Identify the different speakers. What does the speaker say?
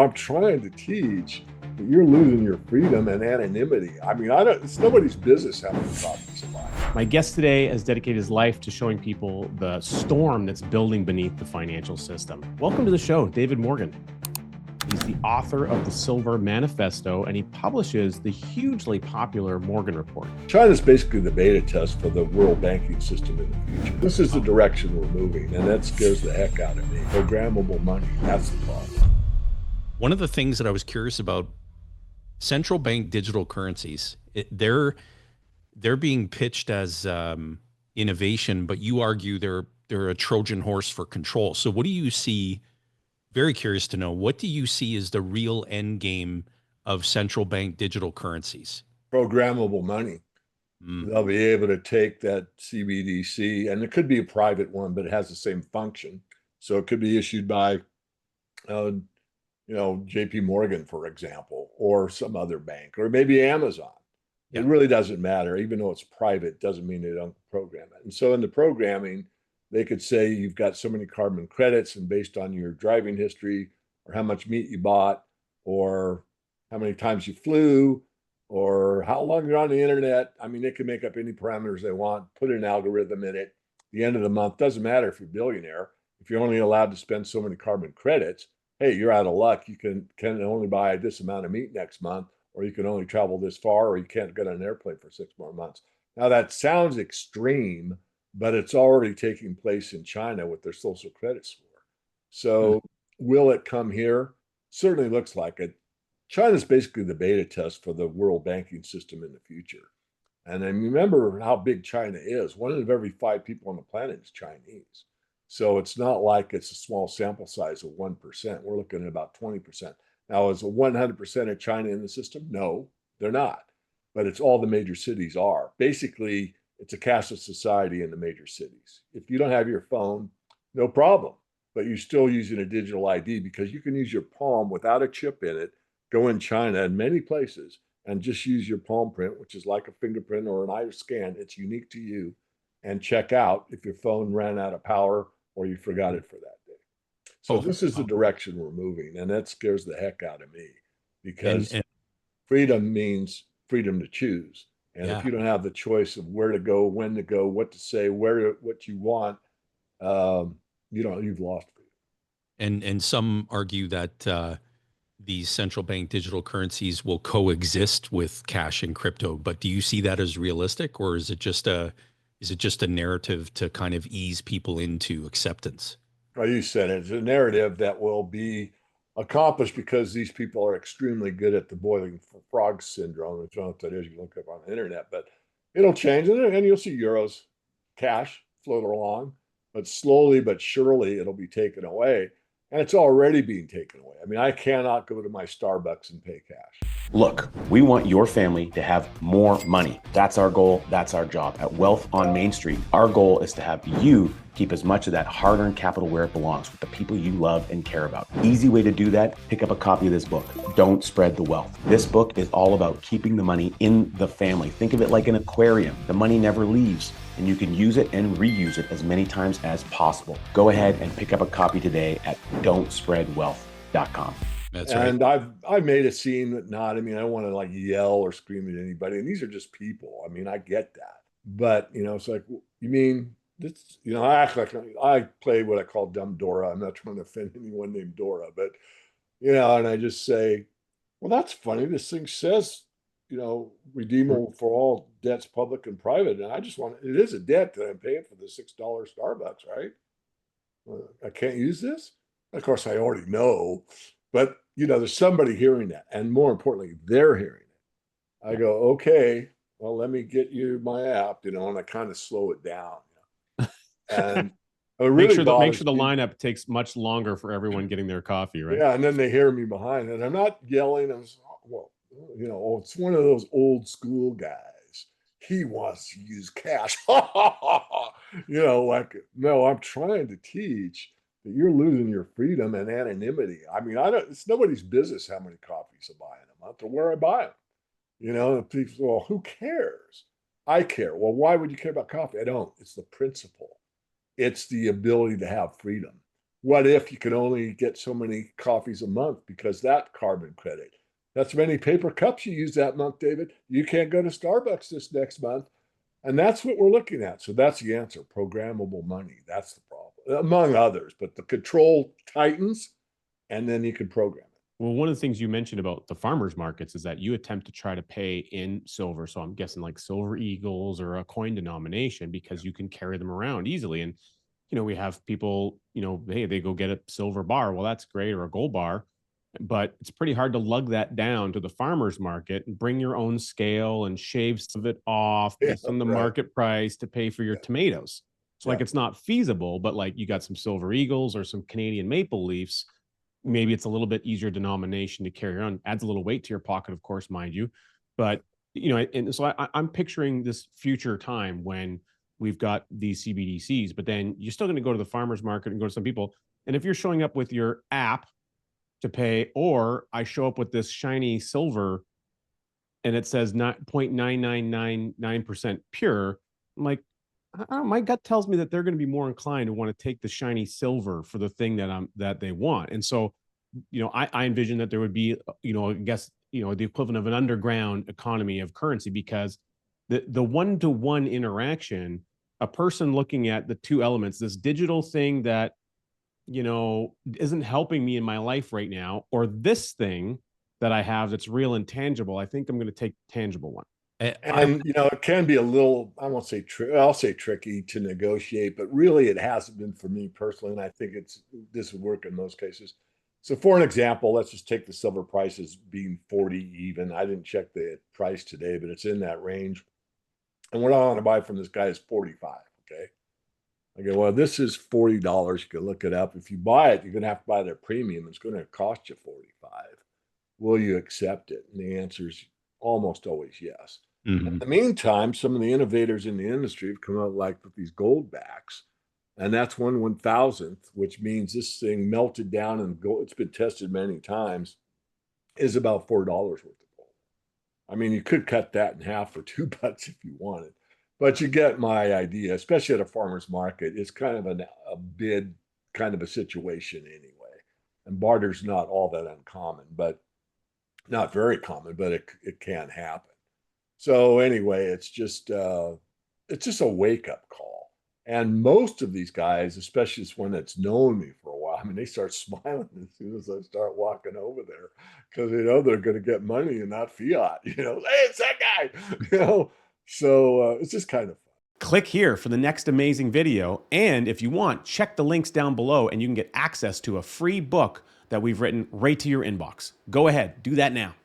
Speaker 1: I'm trying to teach that you're losing your freedom and anonymity. I mean, it's nobody's business how many copies you buy.
Speaker 2: My guest today has dedicated his life to showing people the storm that's building beneath the financial system. Welcome to the show, David Morgan. He's the author of the Silver Manifesto, and he publishes the hugely popular Morgan Report.
Speaker 1: China's basically the beta test for the world banking system in the future. This is the direction we're moving, and that scares the heck out of me. Programmable money, that's the problem.
Speaker 3: One of the things that I was curious about, central bank digital currencies, they're being pitched as innovation, but you argue they're a Trojan horse for control. So what do you see? Very curious to know, what do you see as the real end game of central bank digital currencies?
Speaker 1: Programmable money. They'll be able to take that CBDC, and it could be a private one, but it has the same function. So it could be issued by JP Morgan, for example, or some other bank, or maybe Amazon. Yeah. It really doesn't matter. Even though it's private, doesn't mean they don't program it. And so in the programming, they could say you've got so many carbon credits, and based on your driving history or how much meat you bought or how many times you flew or how long you're on the internet. I mean, they can make up any parameters they want, put an algorithm in it. The end of the month, doesn't matter if you're a billionaire. If you're only allowed to spend so many carbon credits, hey, you're out of luck. You can only buy this amount of meat next month, or you can only travel this far, or you can't get on an airplane for 6 more months. Now that sounds extreme, but it's already taking place in China with their social credit score. So will it come here? Certainly looks like it. China's basically the beta test for the world banking system in the future. And then remember how big China is. 1 of every 5 people on the planet is Chinese. So it's not like it's a small sample size of 1%. We're looking at about 20%. Now, is 100% of China in the system? No, they're not. But it's all the major cities are. Basically, it's a cashless society in the major cities. If you don't have your phone, no problem. But you're still using a digital ID, because you can use your palm without a chip in it, go in China in many places, and just use your palm print, which is like a fingerprint or an iris scan. It's unique to you, and check out if your phone ran out of power or you forgot it for that day. So this is the direction we're moving, and that scares the heck out of me, because freedom means freedom to choose. And if you don't have the choice of where to go, when to go, what to say, what you want, you've lost freedom.
Speaker 3: And some argue that these central bank digital currencies will coexist with cash and crypto. But do you see that as realistic, or is it just a narrative to kind of ease people into acceptance?
Speaker 1: Well, you said it. It's a narrative that will be accomplished because these people are extremely good at the boiling frog syndrome. I don't know what that is. You look up on the internet, but it'll change, and you'll see euros, cash float along, but slowly but surely it'll be taken away. And it's already being taken away. I mean, I cannot go to my Starbucks and pay cash.
Speaker 4: Look, we want your family to have more money. That's our goal. That's our job. At Wealth on Main Street, our goal is to have you keep as much of that hard-earned capital where it belongs, with the people you love and care about. Easy way to do that, pick up a copy of this book, Don't Spread the Wealth. This book is all about keeping the money in the family. Think of it like an aquarium. The money never leaves, and you can use it and reuse it as many times as possible. Go ahead and pick up a copy today at don'tspreadwealth.com.
Speaker 3: That's right.
Speaker 1: And I've made a scene that I don't want to like yell or scream at anybody. And these are just people. I mean, I get that. But, it's like, you mean this, I act like I play what I call dumb Dora. I'm not trying to offend anyone named Dora, but, and I just say, well, that's funny. This thing says, redeemable for all debts, public and private. And it is a debt that I'm paying for the $6 Starbucks, right? I can't use this. Of course, I already know. But, there's somebody hearing that. And more importantly, they're hearing it. I go, okay, well, let me get you my app, and I kind of slow it down. And really
Speaker 2: make sure the lineup takes much longer for everyone getting their coffee, right?
Speaker 1: Yeah, and then they hear me behind. And I'm not yelling. I'm just, well, it's one of those old school guys. He wants to use cash. No, I'm trying to teach that you're losing your freedom and anonymity. I mean, it's nobody's business how many coffees I buy in a month or where I buy them. People, well, who cares? I care. Well, why would you care about coffee? I don't. It's the principle. It's the ability to have freedom. What if you could only get so many coffees a month because that carbon credit? That's many paper cups you use that month, David. You can't go to Starbucks this next month. And that's what we're looking at. So that's the answer, programmable money. That's the problem, among others. But the control tightens, and then you can program it.
Speaker 2: Well, one of the things you mentioned about the farmers markets is that you attempt to try to pay in silver. So I'm guessing like silver eagles or a coin denomination because you can carry them around easily. And, we have people, hey, they go get a silver bar. Well, that's great, or a gold bar. But it's pretty hard to lug that down to the farmer's market and bring your own scale and shave some of it off
Speaker 1: Yeah,
Speaker 2: based on the
Speaker 1: right.
Speaker 2: market price to pay for your tomatoes. So like it's not feasible, but like you got some silver eagles or some Canadian maple leafs, maybe it's a little bit easier denomination to carry on. Adds a little weight to your pocket, of course, mind you. But and so I'm picturing this future time when we've got these CBDCs, but then you're still going to go to the farmer's market and go to some people. And if you're showing up with your app to pay, or I show up with this shiny silver and it says 0.9999% pure, I'm like, I don't know, my gut tells me that they're going to be more inclined to want to take the shiny silver for the thing that they want. And so, I envision that there would be, I guess, the equivalent of an underground economy of currency, because the one-to-one interaction, a person looking at the two elements, this digital thing that, isn't helping me in my life right now, or this thing that I have that's real and tangible, I think I'm going to take the tangible one.
Speaker 1: And it can be a little, I won't say I'll say tricky to negotiate, but really it hasn't been for me personally. And I think this would work in most cases. So for an example, let's just take the silver prices being 40 even. I didn't check the price today, but it's in that range. And what I want to buy from this guy is 45. Okay. I go, well, this is $40. You can look it up. If you buy it, you're going to have to buy their premium. It's going to cost you 45. Will you accept it? And the answer is almost always yes.
Speaker 3: Mm-hmm.
Speaker 1: In the meantime, some of the innovators in the industry have come out like with these gold backs, and that's 1/1000th, which means this thing melted down and gold. It's been tested many times, is about $4 worth of gold. I mean, you could cut that in half for $2 if you wanted, but you get my idea. Especially at a farmer's market, it's kind of a bid kind of a situation anyway, and barter's not all that uncommon, but not very common, but it can happen. So anyway, it's just a wake up call. And most of these guys, especially this one that's known me for a while, I mean, they start smiling as soon as I start walking over there because they know they're going to get money and not fiat. Hey, it's that guy. So it's just kind of fun.
Speaker 2: Click here for the next amazing video. And if you want, check the links down below and you can get access to a free book that we've written right to your inbox. Go ahead, do that now.